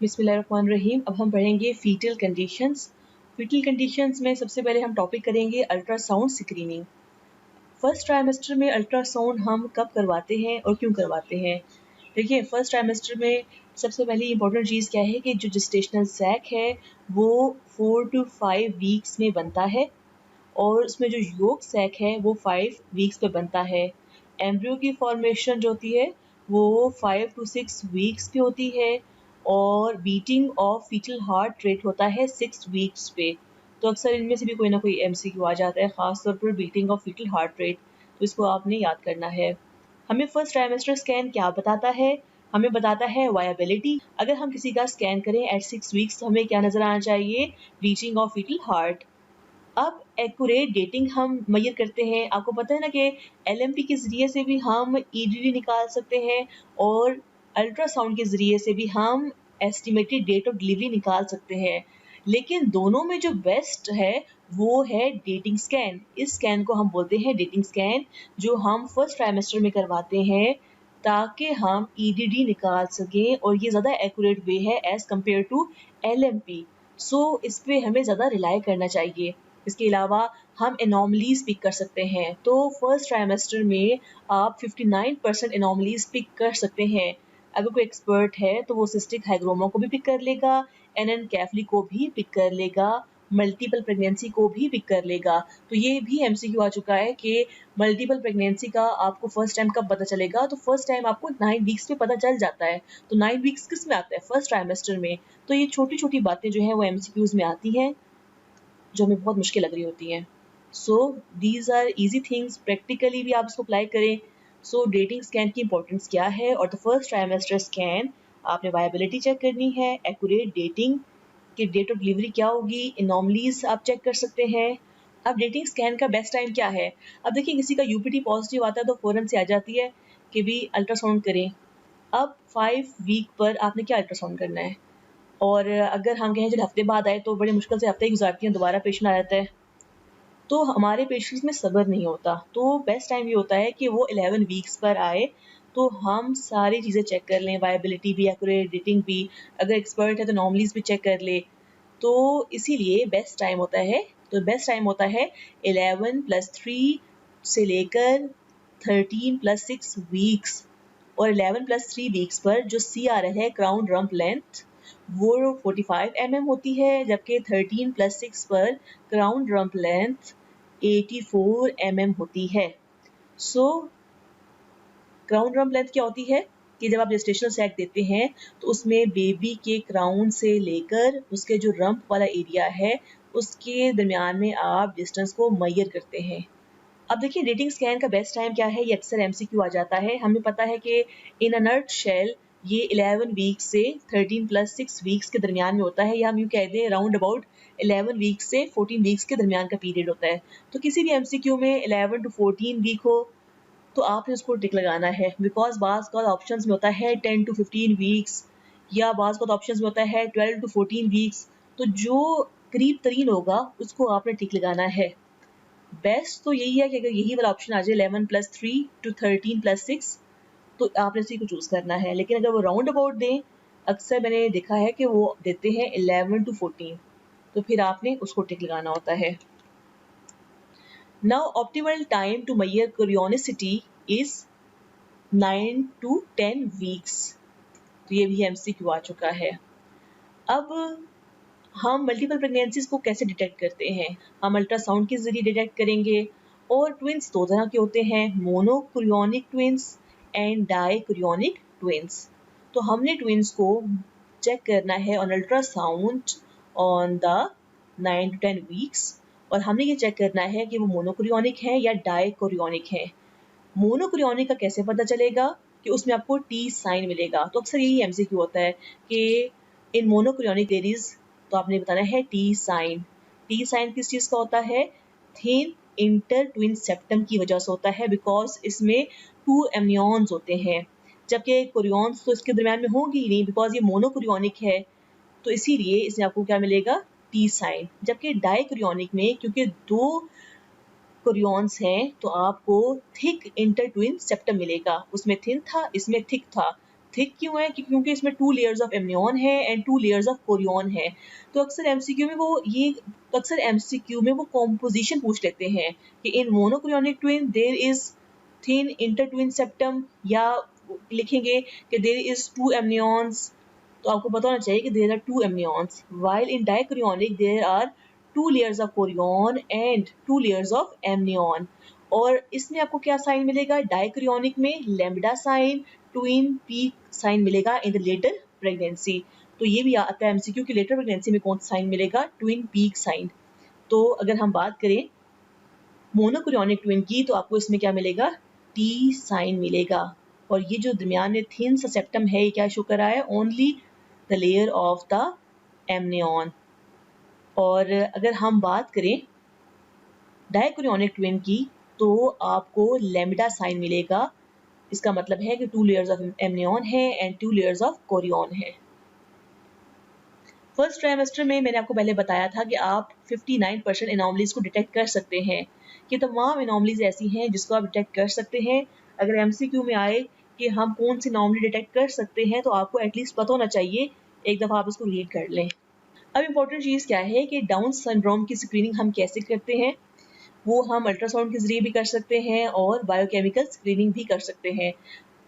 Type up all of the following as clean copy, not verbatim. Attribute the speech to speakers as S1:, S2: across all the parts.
S1: बिस्मिल्लाहिर्रहमानिर्रहीम। अब हम पढ़ेंगे फीटल कंडीशंस। फीटल कंडीशंस में सबसे पहले हम टॉपिक करेंगे अल्ट्रासाउंड स्क्रीनिंग। फर्स्ट ट्राइमेस्टर में अल्ट्रासाउंड हम कब करवाते हैं और क्यों करवाते हैं? देखिए, फर्स्ट ट्राइमेस्टर में सबसे पहली इंपॉर्टेंट चीज़ क्या है कि जो जेस्टेशनल सैक है वो 4 to 5 वीक्स में बनता है और उसमें जो योक सैक है वो 5 वीक्स पे बनता है। एम्ब्रियो की फॉर्मेशन जो होती है वो 5 to 6 वीक्स पे होती है और beating of fetal heart rate होता है 6 वीक्स पे। तो अक्सर इनमें से भी कोई ना कोई एमसीक्यू आ जाता है, ख़ास तौर पर beating of fetal heart rate, तो इसको आपने याद करना है। हमें फर्स्ट ट्राइमेस्टर स्कैन क्या बताता है? हमें बताता है वायबिलिटी। अगर हम किसी का स्कैन करें एट 6 वीक्स तो हमें क्या नज़र आना चाहिए? Beating of fetal heart. अब एक्यूरेट डेटिंग हम मेजर करते हैं। आपको पता है ना कि एलएमपी के ज़रिए से भी हम ईडीडी निकाल सकते हैं और अल्ट्रासाउंड के ज़रिए से भी हम एस्टिमेटेड डेट ऑफ डिलीवरी निकाल सकते हैं। लेकिन दोनों में जो बेस्ट है वो है डेटिंग स्कैन। इस स्कैन को हम बोलते हैं डेटिंग स्कैन, जो हम फर्स्ट ट्राइमेस्टर में करवाते हैं ताकि हम ईडीडी निकाल सकें और ये ज़्यादा एक्यूरेट वे है एज़ कम्पेयर टू एलएमपी। सो इस पे हमें ज़्यादा रिलाई करना चाहिए। इसके अलावा हम एनॉमलीज पिक कर सकते हैं। तो फर्स्ट ट्राइमेस्टर में आप 59% एनॉमलीज पिक कर सकते हैं। अगर कोई एक्सपर्ट है तो वो सिस्टिक हाइग्रोमा को भी पिक कर लेगा, एनेनकेफली को भी पिक कर लेगा, मल्टीपल प्रेगनेंसी को भी पिक कर लेगा। तो ये भी एमसीक्यू आ चुका है कि मल्टीपल प्रेगनेंसी का आपको फर्स्ट टाइम कब पता चलेगा? तो फर्स्ट टाइम आपको 9 वीक्स पे पता चल जाता है। तो 9 वीक्स किस में आता है? फर्स्ट ट्राइमेस्टर में। तो ये छोटी छोटी बातें जो हैं वो एमसीक्यूज में आती हैं जो हमें बहुत मुश्किल लग रही होती हैं। So these are easy things, practically भी आप इसको अप्लाई करें। सो डेटिंग स्कैन की इंपॉर्टेंस क्या है? और द फर्स्ट ट्राइमेस्टर स्कैन आपने वायबिलिटी चेक करनी है, एक्यूरेट डेटिंग कि डेट ऑफ डिलीवरी क्या होगी, एनॉमलीज आप चेक कर सकते हैं। अब डेटिंग स्कैन का बेस्ट टाइम क्या है? अब देखिए, किसी का यूपीटी पॉजिटिव आता है तो फ़ौरन से आ जाती है कि भी अल्ट्रासाउंड करें। अब 5 वीक पर आपने क्या अल्ट्रासाउंड करना है? और अगर हम कहें चलो हफ्ते बाद आए तो बड़ी मुश्किल से हफ्ते ही गुजारती हैं, दोबारा पेशेंट आ जाता है, तो हमारे पेशेंट्स में सब्र नहीं होता। तो बेस्ट टाइम ये होता है कि वो 11 वीक्स पर आए तो हम सारी चीज़ें चेक कर लें, वायबिलिटी भी, एक्यूरेट डेटिंग भी, अगर एक्सपर्ट है तो नॉर्मलीज भी चेक कर ले। तो इसीलिए बेस्ट टाइम होता है, तो बेस्ट टाइम होता है 11+3 से लेकर 13+6 वीक्स। और 11+3 वीक्स पर जो CRL है, क्राउन रम्प लेंथ, वो 45 mm होती है, जबकि 13+6 पर क्राउन रम्प लेंथ 84 mm होती है। सो क्राउन रम्प लेंथ क्या होती है कि जब आप जेस्टेशनल सैक देते हैं तो उसमें बेबी के क्राउन से लेकर उसके जो रम्प वाला एरिया है उसके दरमियान में आप डिस्टेंस को मेजर करते हैं। अब देखिए, डेटिंग स्कैन का बेस्ट टाइम क्या है? ये अक्सर एमसीक्यू आ जाता है। हमें पता है कि इन अ नटशेल ये 11 वीक्स से 13+6 वीक्स के दरमियान में होता है, या हम यूँ कह दें राउंड अबाउट 11 वीक्स से 14 वीक्स के दरमियान का पीरियड होता है। तो किसी भी एमसीक्यू में 11 to 14 वीक हो तो आपने उसको टिक लगाना है, बिकॉज बाज़ का ऑप्शंस में होता है 10 to 15 वीक्स, या बाज़ का ऑप्शंस में होता है 12 to 14 वीक्स। तो जो करीब तरीन होगा उसको आपने टिक लगाना है। बेस्ट तो यही है कि अगर यही वाला ऑप्शन आ जाए 11+3 to 13+6 तो आपने इसी को चूज़ करना है। लेकिन अगर वो राउंड अबाउट दें, अक्सर मैंने देखा है कि वो देते हैं 11 to 14, तो फिर आपने उसको टिक लगाना होता है। Now optimal time to measure curiosity is 9 to 10 weeks. तो ये भी एमसीक्यू आ चुका है। अब हम मल्टीपल प्रेगनेंसीज को कैसे डिटेक्ट करते हैं? हम अल्ट्रासाउंड के ज़रिए डिटेक्ट करेंगे। और ट्विंस दो तरह के होते हैं, मोनोक्रियोनिक ट्विंस एंड डाइक्रियोनिक ट्विंस। तो हमने ट्विंस को चेक करना है on ultrasound on the 9 to 10 weeks, और हमने ये चेक करना है कि वो मोनोक्रियोनिक है या डाइक्रियोनिक है। मोनोक्रियोनिक का कैसे पता चलेगा? कि उसमें आपको टी साइन मिलेगा। तो अक्सर यही एमसीक्यू होता है कि इन मोनोक्रियोनिक बेरीज, तो आपने बताना है टी साइन। टी साइन किस चीज़ का होता है? थिन इंटर ट्विन सेप्टम की वजह से होता है, बिकॉज इसमें 2 एम्नियॉन्स होते हैं, जबकि कोरियॉन्स तो इसके दरमियान में होंगी ही नहीं, बिकॉज ये मोनोक्रियोनिक है। तो इसीलिए इसमें आपको क्या मिलेगा? T sign. जबकि डाइक्रियोनिक में क्योंकि 2 कोरियॉन्स हैं तो आपको थिक इंटर ट्विन सेप्टम मिलेगा। उसमें थिन था, इसमें थिक था, थिक क्यों है? क्योंकि इसमें 2 लेयर्स ऑफ एमनियन है एंड 2 लेयर्स ऑफ कोरियन है। तो अक्सर एमसीक्यू में वो कॉम्पोजिशन पूछ लेते हैं कि in monochorionic twin there is thin intertwin septum, या लिखेंगे कि देयर इज 2 एमनियंस। तो आपको पता होना चाहिए कि there are 2 amnions, while in dichorionic there are 2 layers of chorion and 2 layers of amnion. और इसमें आपको क्या साइन मिलेगा? डाइक्रियोनिक में lambda sign, twin peak sign मिलेगा इन द लेटर प्रेगनेंसी। तो ये भी आता है एमसीक्यू की लेटर प्रेगनेंसी में कौन सा साइन मिलेगा? Twin peak sign. तो अगर हम बात करें मोनोक्रियोनिक ट्विन की, तो आपको इसमें क्या मिलेगा? टी साइन मिलेगा। और ये जो दरमियान में थिन सा सेप्टम है, ये क्या शो कर रहा है? Only the layer of the amnion. और अगर हम बात करें डाइक्रियोनिक ट्विन की, तो आपको लैम्ब्डा साइन मिलेगा। इसका मतलब है कि 2 लेयर्स ऑफ एमनियन है एंड 2 लेयर्स ऑफ कोरियन है। फर्स्ट ट्राइमेस्टर में मैंने आपको पहले बताया था कि आप 59% एनॉमलीज को डिटेक्ट कर सकते हैं। ये तमाम एनॉमलीज ऐसी हैं जिसको आप डिटेक्ट कर सकते हैं। अगर एमसीक्यू में आए कि हम कौन सी एनॉमली डिटेक्ट कर सकते हैं, तो आपको एटलीस्ट पता होना चाहिए, एक दफ़ा आप इसको रीड कर लें। अब इम्पोर्टेंट चीज़ क्या है कि डाउन सिंड्रोम की स्क्रीनिंग हम कैसे करते हैं? वो हम अल्ट्रासाउंड के ज़रिए भी कर सकते हैं और बायोकेमिकल स्क्रीनिंग भी कर सकते हैं।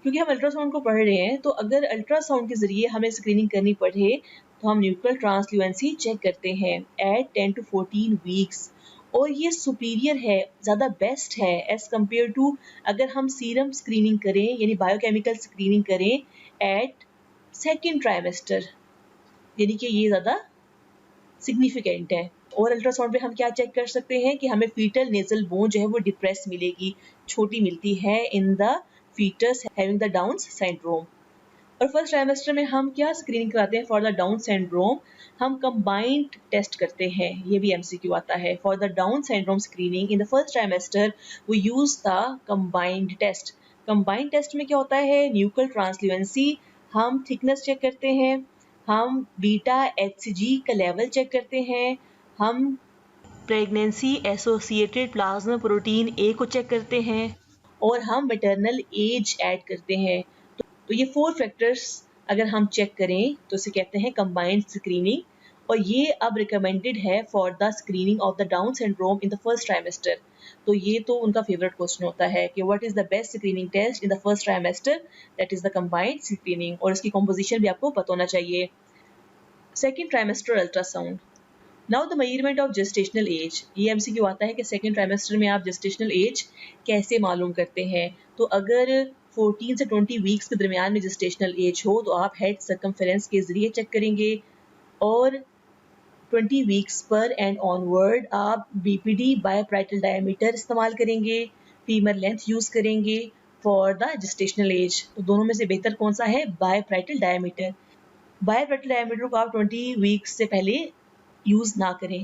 S1: क्योंकि हम अल्ट्रासाउंड को पढ़ रहे हैं, तो अगर अल्ट्रासाउंड के ज़रिए हमें स्क्रीनिंग करनी पड़े, तो हम न्यूक्लियर ट्रांसल्यूएंसी चेक करते हैं एट 10 to 14 वीक्स। और ये सुपीरियर है, ज़्यादा बेस्ट है एज़ कम्पेयर टू अगर हम सीरम स्क्रीनिंग करें, यानी बायोकेमिकल स्क्रीनिंग करें एट सेकेंड ट्राइमेस्टर, यानी कि ये ज़्यादा सिग्निफिकेंट है। और अल्ट्रासाउंड पे हम क्या चेक कर सकते हैं कि हमें फीटल नेजल बोन जो है वो डिप्रेस मिलेगी, छोटी मिलती है in the fetus having the Down syndrome. और फर्स्ट ट्राइमेस्टर में हम क्या स्क्रीनिंग कराते हैं फॉर द डाउन सिंड्रोम? हम कंबाइंड टेस्ट करते हैं। ये भी एमसीक्यू आता है। For the Down syndrome screening in the first trimester we use the combined test. Combined test में क्या होता है? न्यूक्लियर ट्रांसल्यूएंसी, हम थिकनेस चेक करते हैं, हम बीटा एचसीजी का लेवल चेक करते हैं, हम pregnancy associated plasma protein A को चेक करते हैं, और हम मैटरनल एज ऐड करते हैं। तो ये 4 फैक्टर्स अगर हम चेक करें तो इसे कहते हैं कंबाइंड स्क्रीनिंग। और ये अब रिकमेंडेड है for the screening of the Down syndrome in the first trimester. तो ये तो उनका फेवरेट क्वेश्चन होता है कि what is the best screening test in the first trimester? That is the combined screening. और इसकी कॉम्पोजिशन भी आपको पता होना चाहिए। Second trimester ultrasound. Now the measurement of gestational age. ये एमसीक्यू आता है कि सेकेंड ट्राइमेस्टर में आप जेस्टेशनल एज कैसे मालूम करते हैं? तो अगर 14 से 20 वीक्स के दरमियान में जेस्टेशनल एज हो, तो आप हेड सर्कमफेरेंस के जरिए चेक करेंगे, और 20 वीक्स पर एंड ऑनवर्ड आप बीपीडी बायोप्राइटल डायमीटर इस्तेमाल करेंगे, फीमर लेंथ यूज़ करेंगे फॉर द जेस्टेशनल एज। तो दोनों में से बेहतर कौन सा है? बायोप्राइटल डायमीटर। बायोप्राइटल डायमीटर को आप 20 वीक्स से पहले यूज़ ना करें।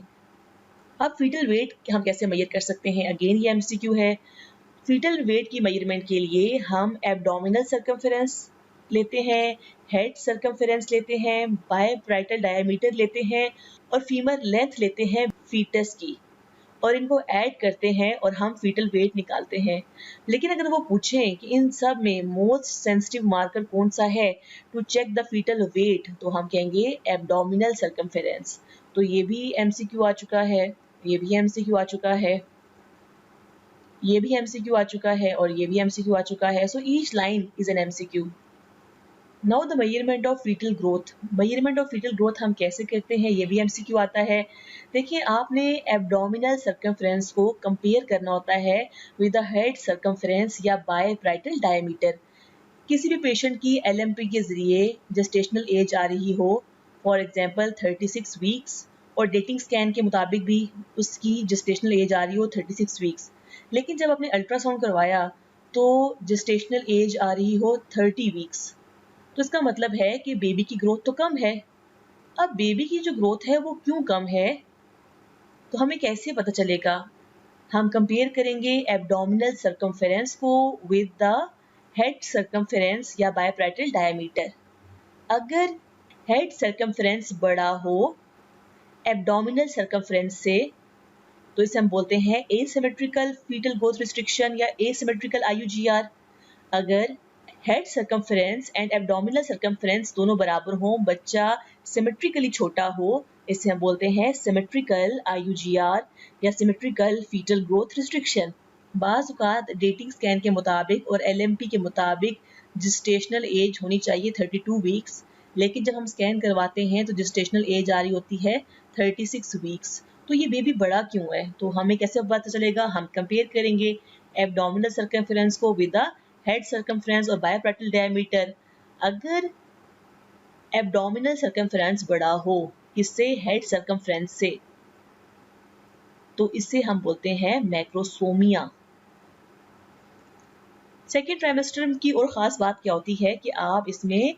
S1: अब फीटल वेट हम कैसे मेजर कर सकते हैं? अगेन ये एमसीक्यू है। फीटल वेट की मेजरमेंट के लिए हम एब्डोमिनल सर्कमफेरेंस लेते हैं, हेड सर्कमफेरेंस लेते हैं, बायोप्राइटल डायमीटर लेते हैं, और फीमर लेंथ लेते हैं फीटस की, और इनको ऐड करते हैं और हम फीटल वेट निकालते हैं। लेकिन अगर वो पूछें कि इन सब में मोस्ट सेंसिटिव मार्कर कौन सा है to check the fetal weight, तो हम कहेंगे एब्डोमिनल सर्कमफेरेंस। तो ये भी एमसीक्यू आ चुका है, ये भी एमसीक्यू आ चुका है, ये भी एमसीक्यू आ चुका है, और ये भी एमसीक्यू आ चुका है। So each line is an MCQ. Now the measurement of fetal growth. Measurement of fetal growth हम कैसे करते हैं? ये भी एमसीक्यू आता है। देखिए, आपने एब्डोमिनल सर्कमफ्रेंस को कंपेयर करना होता है विद द हेड सर्कमफ्रेंस या बायोप्राइटल डायमीटर। किसी भी पेशेंट की एलएमपी के जरिए जेस्टेशनल एज आ रही हो, फॉर एग्जांपल 36 वीक्स, और डेटिंग स्कैन के मुताबिक भी उसकी जेस्टेशनल एज आ रही हो 36 वीक्स, लेकिन जब आपने अल्ट्रासाउंड करवाया तो जेस्टेशनल एज आ रही हो 30 वीक्स, तो इसका मतलब है कि बेबी की ग्रोथ तो कम है। अब बेबी की जो ग्रोथ है वो क्यों कम है, तो हमें कैसे पता चलेगा? हम कंपेयर करेंगे एब्डोमिनल सर्कमफेरेंस को विद द हेड सर्कमफेरेंस या बायोप्राइटल डायमीटर। अगर हेड सर्कमफेरेंस बड़ा हो एब्डोमिनल सर्कमफेरेंस से, तो इसे हम बोलते हैं एसिमेट्रिकल फीटल ग्रोथ रिस्ट्रिक्शन या एसिमेट्रिकल आईयूजीआर। अगर head circumference and abdominal circumference दोनों बराबर हो, बच्चा सिमेट्रिकली छोटा हो, इसे हम बोलते हैं सिमेट्रिकल IUGR या सिमेट्रिकल फीटल ग्रोथ रिस्ट्रिक्शन। बाज़ औक़ात डेटिंग स्कैन के मुताबिक और LMP के मुताबिक जेस्टेशनल एज होनी चाहिए 32 वीक्स, लेकिन जब हम स्कैन करवाते हैं तो जेस्टेशनल एज आ रही होती है 36 वीक्स। तो ये बेबी बड़ा क्यों है? तो हमें कैसे पता चलेगा? हम कंपेयर करेंगे एब्डोमिनल सर्कमफ्रेंस को विद द हेड सर्कमफ्रेंस और बायोप्लेटल डायमीटर। अगर एब्डोमिनल सर्कमफ्रेंस बड़ा हो किससे? हेड सर्कमफ्रेंस से, तो इसे हम बोलते हैं मैक्रोसोमिया। सेकेंड ट्राइमेस्टर की और ख़ास बात क्या होती है कि आप इसमें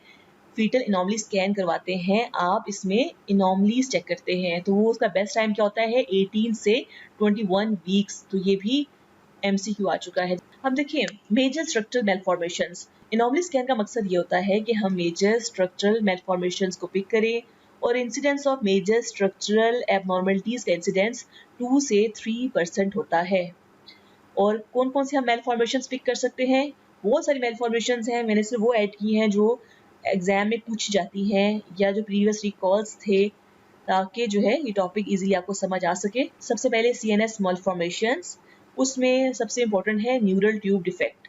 S1: फीटल इनॉमली स्कैन करवाते हैं, आप इसमें इनॉमलीज चेक करते हैं, तो वो उसका बेस्ट टाइम क्या होता है? 18 से 21 वीक्स। तो ये भी MCQ आ चुका है। अब देखिए मेजर स्ट्रक्चरल मेलफॉर्मेशंस। इनॉमली स्कैन का मकसद ये होता है कि हम मेजर स्ट्रक्चरल मेलफॉर्मेशंस को पिक करें और incidence of major structural abnormalities का इंसिडेंस 2 से 3% होता है। और कौन कौन से हम मेलफॉर्मेशंस पिक कर सकते हैं? बहुत सारी मेलफॉर्मेशंस हैं, मैंने सिर्फ वो ऐड की हैं जो एग्जाम में पूछी जाती हैं या जो प्रीवियस रिकॉल्स थे, ताकि जो है ये टॉपिक इजीली आपको समझ आ सके। सबसे पहले CNS मेलफॉर्मेशंस, उसमें सबसे इम्पोर्टेंट है न्यूरल ट्यूब डिफेक्ट।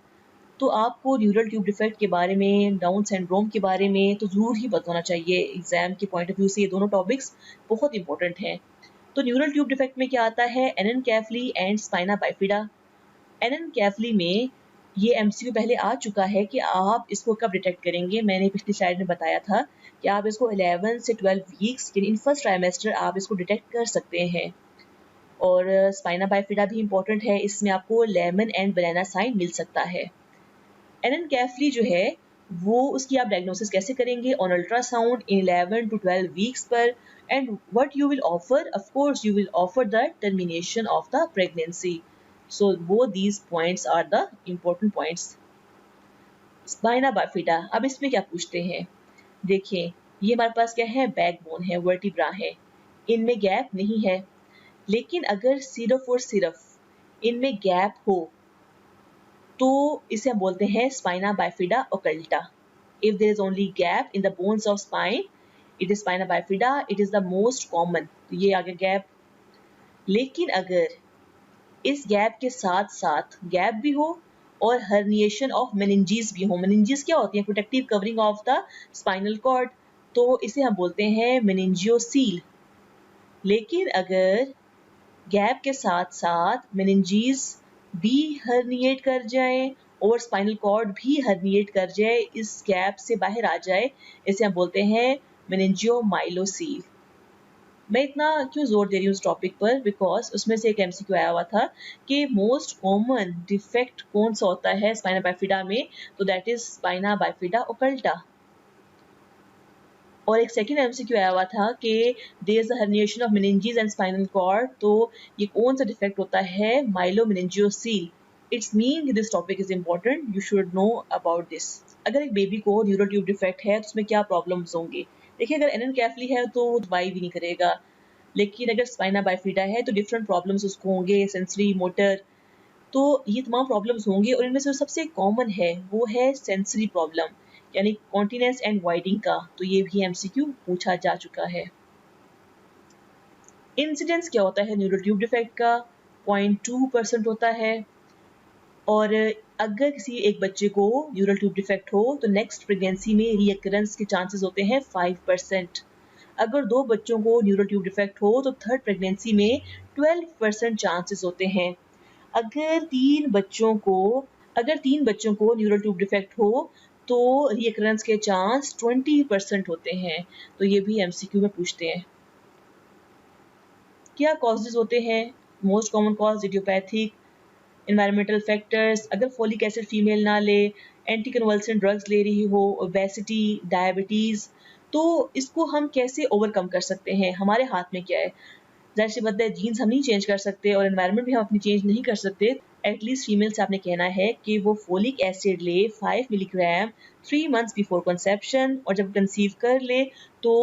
S1: तो आपको न्यूरल ट्यूब डिफेक्ट के बारे में, डाउन सिंड्रोम के बारे में तो ज़रूर ही बताना चाहिए। एग्जाम के पॉइंट ऑफ व्यू से ये दोनों टॉपिक्स बहुत इंपॉर्टेंट हैं। तो न्यूरल ट्यूब डिफेक्ट में क्या आता है? एनेनकेफली एंड स्पाइना बाइफिडा। एनेनकेफली में ये MCQ पहले आ चुका है कि आप इसको कब डिटेक्ट करेंगे। मैंने पिछली स्लाइड में बताया था कि आप इसको 11 से 12 वीक्स यानी इन फर्स्ट ट्राइमेस्टर आप इसको डिटेक्ट कर सकते हैं। और स्पाइना बाइफिडा भी इम्पोर्टेंट है, इसमें आपको लेमन एंड बनाना साइन मिल सकता है। एनेनकेफली जो है वो उसकी आप डायग्नोसिस कैसे करेंगे? On ultrasound in 11 to 12 weeks पर। And what you will offer? Of course you will offer the termination of the pregnancy. So both these points are the important points. Spina bifida, अब इसमें क्या पूछते हैं? देखिए ये हमारे पास क्या है? बैकबोन है, वर्टिब्रा है, इनमें गैप नहीं है। लेकिन अगर सिर्फ और सिर्फ इनमें गैप हो तो इसे हम बोलते हैं spina bifida occulta. If there is only gap in the bones of spine, it is spina bifida, it is the most common। तो ये आगे गैप। लेकिन अगर इस गैप के साथ साथ गैप भी हो और हर्निएशन ऑफ मेनिंजीज भी हो। मेनिंजीज क्या होती है? Protective covering of the spinal cord, तो इसे हम बोलते हैं मेनिंजियोसील। लेकिन अगर गैप के साथ साथ मेनिंजीज भी हर्निएट कर जाए और स्पाइनल कॉर्ड भी हर्निएट कर जाए, इस गैप से बाहर आ जाए, इसे हम बोलते हैं मेनिंजियोमाइलोसील। मैं इतना क्यों जोर दे रही हूँ उस टॉपिक पर? बिकॉज उसमें से एक MCQ आया हुआ था कि मोस्ट कॉमन डिफेक्ट कौन सा होता है स्पाइना बाइफिडा में, तो that is spina bifida occulta. और एक सेकंड MCQ आया हुआ था कि there is a herniation of meninges and spinal cord, तो ये कौन सा डिफेक्ट होता है? Myelomeningocele. It's mean this topic is important, you should know about this. अगर एक बेबी को न्यूरल ट्यूब डिफेक्ट है तो उसमें क्या प्रॉब्लम्स होंगे? देखिए अगर एनेनकेफली है तो दवाई भी नहीं करेगा, लेकिन अगर स्पाइना बाइफिडा है तो डिफरेंट प्रॉब्लम्स उसको होंगे, सेंसरी, मोटर, तो ये तमाम प्रॉब्लम्स होंगे। और इनमें से सबसे कॉमन है वो है सेंसरी प्रॉब्लम, यानी कॉन्टिनेंस एंड वाइडिंग का, तो ये भी MCQ पूछा जा चुका है। इंसिडेंस क्या होता है न्यूरल ट्यूब डिफेक्ट का? 0.2% होता है। और अगर किसी एक बच्चे को न्यूरल ट्यूब डिफेक्ट हो तो नेक्स्ट प्रेगनेंसी में रीअकरेंस के चांसेस होते हैं 5%। अगर 2 बच्चों को न्यूरल ट्यूब डिफेक्ट हो तो थर्ड प्रेगनेंसी में 12% चांसेस होते हैं। अगर 3 बच्चों को न्यूरल ट्यूब डिफेक्ट हो तो रीअकरेंस के चांस 20% होते हैं। तो ये भी MCQ में पूछते हैं। क्या कॉजेज होते हैं? Most common cause idiopathic, environmental factors, अगर फोलिक एसिड फीमेल ना ले, एंटी कन्वल्सेंट ड्रग्स ले रही हो, ओबेसिटी, डायबिटीज़, तो इसको हम कैसे ओवरकम कर सकते हैं? हमारे हाथ में क्या है? ज़ाहिर सी बात है जीन्स हम नहीं चेंज कर सकते और एनवायरनमेंट भी हम अपनी चेंज नहीं कर सकते। एटलीस्ट फीमेल से आपने कहना है कि वो फोलिक एसिड ले 5 मिलीग्राम 3 मंथ्स बिफोर कंसेप्शन, और जब कंसीव कर ले तो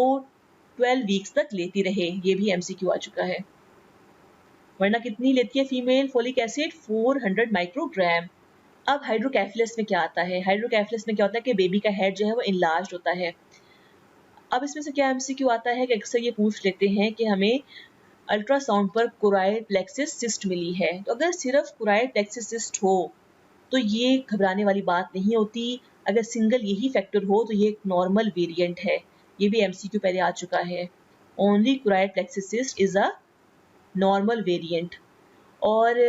S1: 12 वीक्स तक लेती रहे। ये भी MCQ आ चुका है। वरना कितनी लेती है फीमेल फोलिक एसिड? 400 माइक्रोग्राम। अब हाइड्रोकेफेलस में क्या आता है? हाइड्रोकेफेलस में क्या होता है कि बेबी का हेड जो है वो इनलार्ज होता है। अब इसमें से क्या एमसीक्यू आता है कि अक्सर ये पूछ लेते हैं कि हमें अल्ट्रासाउंड पर कोराइड प्लेक्सिस सिस्ट मिली है। तो अगर सिर्फ कोराइड प्लेक्सिस सिस्ट हो तो ये घबराने वाली बात नहीं होती। अगर सिंगल यही फैक्टर हो तो ये एक नॉर्मल वेरिएंट है। ये भी एमसीक्यू पहले आ चुका है। Only choroid plexus cyst is a normal variant. और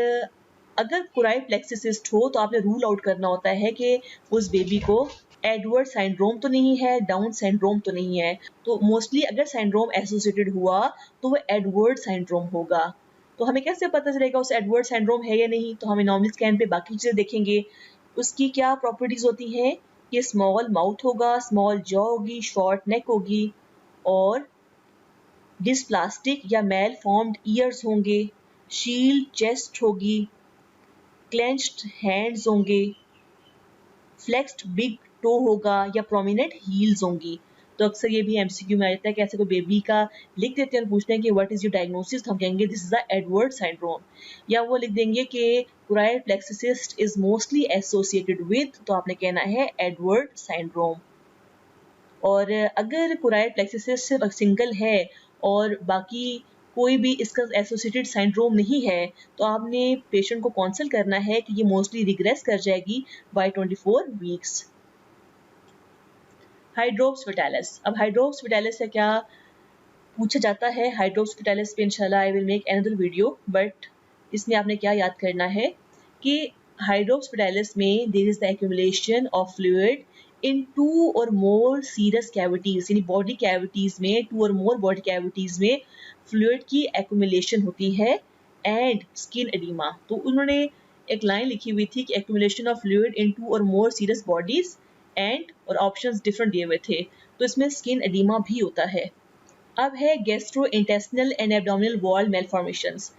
S1: अगर कोराइड प्लेक्सिस सिस्ट हो तो आपने रूल आउट करना होता है कि उस बेबी को एडवर्ड सिंड्रोम तो नहीं है, डाउन सिंड्रोम तो नहीं है। तो मोस्टली अगर सिंड्रोम एसोसिएटेड हुआ तो वो एडवर्ड सिंड्रोम होगा। तो हमें कैसे पता चलेगा उस एडवर्ड सिंड्रोम है या नहीं? तो हमें नॉर्मल स्कैन पे बाकी चीज़ें देखेंगे। उसकी क्या प्रॉपर्टीज होती हैं? ये स्मॉल माउथ होगा, स्मॉल जॉ होगी, शॉर्ट नेक होगी और डिस्प्लास्टिक या मेल फॉर्म्ड ईयर्स होंगे, शील्ड चेस्ट होगी, क्लेंच्ड हैंड्स होंगे, फ्लेक्स्ड बिग टो होगा या प्रोमिनेंट हील्स होंगी। तो अक्सर ये भी एमसीक्यू में आ जाता है कि ऐसे कोई बेबी का लिख देते हैं और पूछते हैं कि व्हाट इज योर डायग्नोसिस, तो हम कहेंगे this is the Edward syndrome. या वो लिख देंगे कि choroid plexus cyst is mostly associated with, तो आपने कहना है एडवर्ड सिंड्रोम। और अगर कोराइड प्लेक्सिस सिस्ट सिर्फ सिंगल है और बाकी कोई भी इसका एसोसिएटेड सिंड्रोम नहीं है तो आपने पेशेंट को काउंसल करना है कि ये मोस्टली रिग्रेस कर जाएगी बाय 24 वीक्स। Hydrops fetalis. अब हाइड्रोप्स फेटालिस से क्या पूछा जाता है? हाइड्रोप्स फेटालिस पे इंशाल्लाह I will make another video, but इसमें आपने क्या याद करना है कि हाइड्रोप्स फेटालिस में there is the accumulation of fluid in 2 और मोर सीरस कैविटीज, यानी बॉडी कैविटीज में 2 और मोर बॉडी कैविटीज में फ्लूइड की एक्यूमुलेशन होती है एंड स्किन एडिमा। तो उन्होंने एक लाइन लिखी हुई थी कि एक्यूमुलेशन ऑफ फ्लूइड इन 2 और मोर सीरस बॉडीज एंड, और ऑप्शंस डिफरेंट दिए हुए थे, तो इसमें स्किन एडिमा भी होता है। अब है gastrointestinal and abdominal wall malformations.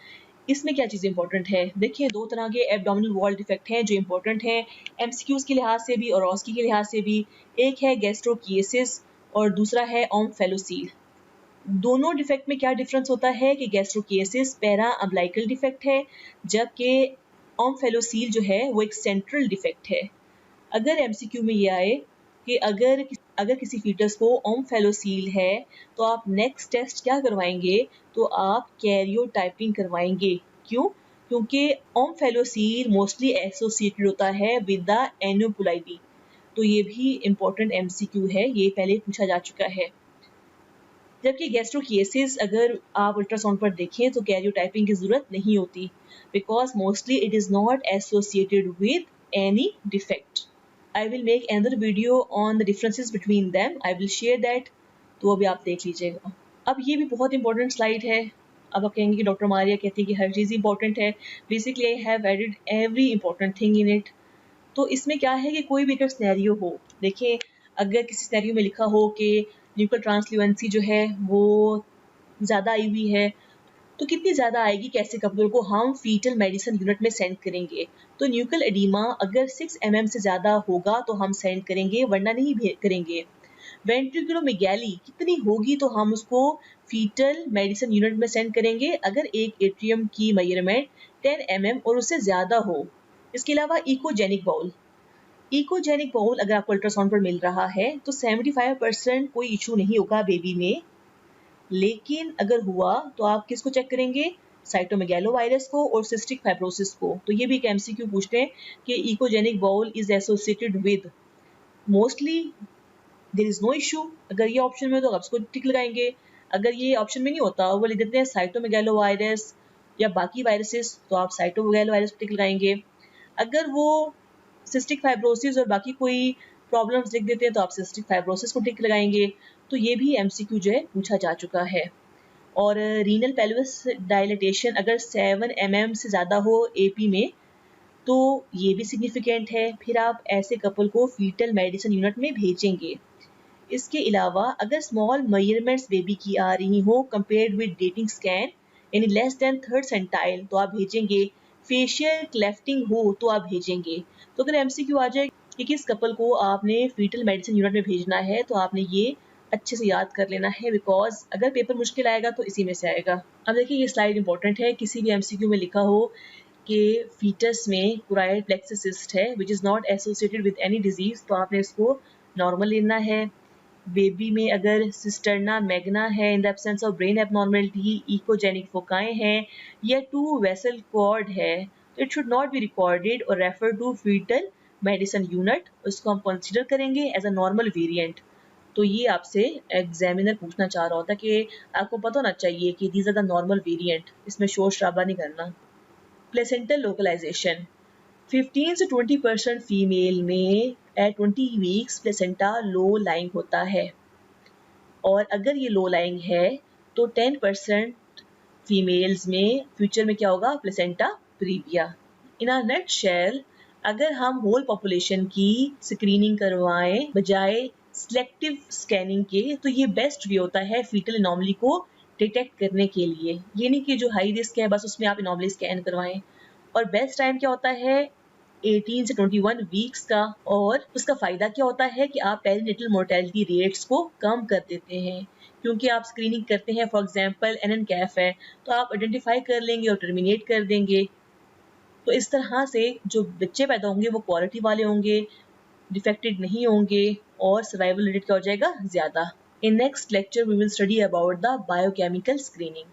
S1: इसमें क्या चीज़ इंपॉर्टेंट है? देखिए, 2 तरह के एब्डोमिनल वॉल डिफेक्ट हैं जो इंपॉर्टेंट हैं एमसीक्यूज के लिहाज से भी और ऑस्की के लिहाज से भी। एक है गैस्ट्रोकिएसिस और दूसरा है ओम्फेलोसील। दोनों डिफेक्ट में क्या डिफरेंस होता है कि गैस्ट्रोकिएसिस पैरा अम्बिलिकल डिफेक्ट है जबकि ओम्फेलोसील जो है वो एक सेंट्रल डिफेक्ट है। अगर एमसीक्यू में ये आए कि अगर किसी फीटस को ओम्फेलोसील है तो आप नेक्स्ट टेस्ट क्या करवाएंगे? तो आप कैरियोटाइपिंग करवाएंगे। क्यों? क्योंकि ओम्फेलोसील मोस्टली एसोसिएटेड होता है विद द एनोपुलाइडी। तो ये भी इम्पोर्टेंट एमसीक्यू है, ये पहले पूछा जा चुका है। जबकि गैस्ट्रोकिएसिस अगर आप अल्ट्रासाउंड पर देखें तो कैरियोटाइपिंग की जरूरत नहीं होती because mostly it is not associated with any defect. I will make another video on the differences between them. I will share that. तो अभी आप देख लीजिएगा। अब ये भी बहुत इंपॉर्टेंट स्लाइड है। अब आप कहेंगे कि डॉक्टर मारिया कहती है कि हर चीज़ इंपॉर्टेंट है। Basically I have added every important thing in it. तो इसमें क्या है कि कोई भी अगर सिनेरियो हो, देखिए अगर किसी सिनेरियो में लिखा हो कि न्यूक्लियर ट्रांसल्यूएंसी जो है वो ज़्यादा आई हुई है, तो कितनी ज़्यादा आएगी, कैसे कपल को हम फीटल मेडिसिन यूनिट में सेंड करेंगे? तो न्यूक्लियर एडिमा अगर 6 mm से ज़्यादा होगा तो हम सेंड करेंगे, वरना नहीं करेंगे। वेंट्रिकुलोमेगैली कितनी होगी तो हम उसको फीटल मेडिसिन यूनिट में सेंड करेंगे अगर एक एट्रियम की मेजरमेंट 10 mm और उससे ज़्यादा हो। इसके अलावा इकोजेनिक बाउल अगर आपको अल्ट्रासाउंड पर मिल रहा है तो 75% कोई इशू नहीं होगा बेबी में। लेकिन अगर हुआ तो आप किसको चेक करेंगे? साइटोमेगैलोवायरस को और सिस्टिक फाइब्रोसिस को। तो ये भी एक एमसीक्यू पूछते हैं कि echogenic bowel is associated with, mostly there is no issue. अगर ये ऑप्शन में तो आप इसको टिक लगाएंगे। अगर ये ऑप्शन में नहीं होता, वो लिख देते हैं साइटोमेगैलोवायरस या बाकी वायरसेस, तो आप साइटोमेगैलोवायरस टिक लगाएंगे। अगर वो सिस्टिक फाइब्रोसिस और बाकी कोई प्रॉब्लम्स लिख देते हैं तो आप सिस्टिक फाइब्रोसिस को टिक लगाएंगे। तो ये भी एमसीक्यू जो है पूछा जा चुका है। और रीनल पेल्विस डायलिटेशन अगर 7 mm से ज़्यादा हो एपी में तो ये भी सिग्निफिकेंट है। फिर आप ऐसे कपल को फीटल मेडिसिन यूनिट में भेजेंगे। इसके अलावा अगर स्मॉल मेजरमेंट्स बेबी की आ रही हो कंपेयर्ड विद डेटिंग स्कैन, यानी लेस देन 3rd सेंटाइल, तो आप भेजेंगे। फेशियल क्लेफ्टिंग हो तो आप भेजेंगे। तो अगर एमसीक्यू आ जाए कि किस कपल को आपने फीटल मेडिसिन यूनिट में भेजना है तो आपने ये अच्छे से याद कर लेना है बिकॉज अगर पेपर मुश्किल आएगा तो इसी में से आएगा। अब देखिए ये स्लाइड इंपॉर्टेंट है। किसी भी एमसीक्यू में लिखा हो कि फीटस में कुराइड प्लेक्सस सिस्ट है which is not associated with any disease, तो आपने इसको नॉर्मल लेना है। बेबी में अगर सिस्टर्ना मैग्ना है in the absence of brain abnormality, echogenic फोकाएं हैं या 2 वेसल कॉर्ड है, तो it should not be recorded और refer to fetal medicine unit, उसको हम कंसिडर करेंगे एज अ नॉर्मल वेरिएंट। तो ये आपसे एग्जामिनर पूछना चाह रहा होता कि आपको पता होना चाहिए कि these are the normal variant, इसमें शोर शराबा नहीं करना। प्लेसेंटल लोकलाइजेशन 15 से 20% फीमेल में at 20 weeks placenta low lying होता है, और अगर ये लो लाइंग है तो 10% फीमेल्स में फ्यूचर में क्या होगा, placenta previa. In a nutshell, अगर हम होल पॉपुलेशन की स्क्रीनिंग करवाएं बजाय सिलेक्टिव स्कैनिंग के, तो ये बेस्ट वे होता है फीटल एनॉमली को डिटेक्ट करने के लिए। ये नहीं कि जो हाई रिस्क है बस उसमें आप एनॉमली स्कैन करवाएं। और बेस्ट टाइम क्या होता है, 18 से 21 वीक्स का। और उसका फ़ायदा क्या होता है कि आप पेरिनेटल मोर्टेलिटी रेट्स को कम कर देते हैं, क्योंकि आप स्क्रीनिंग करते हैं। फॉर एग्जांपल NN-CAF है तो आप आइडेंटिफाई कर लेंगे और टर्मिनेट कर देंगे। तो इस तरह से जो बच्चे पैदा होंगे वो क्वालिटी वाले होंगे, डिफेक्टेड नहीं होंगे, और सर्वाइवल रेट क्या हो जाएगा, ज़्यादा। In next lecture we will study about the biochemical screening.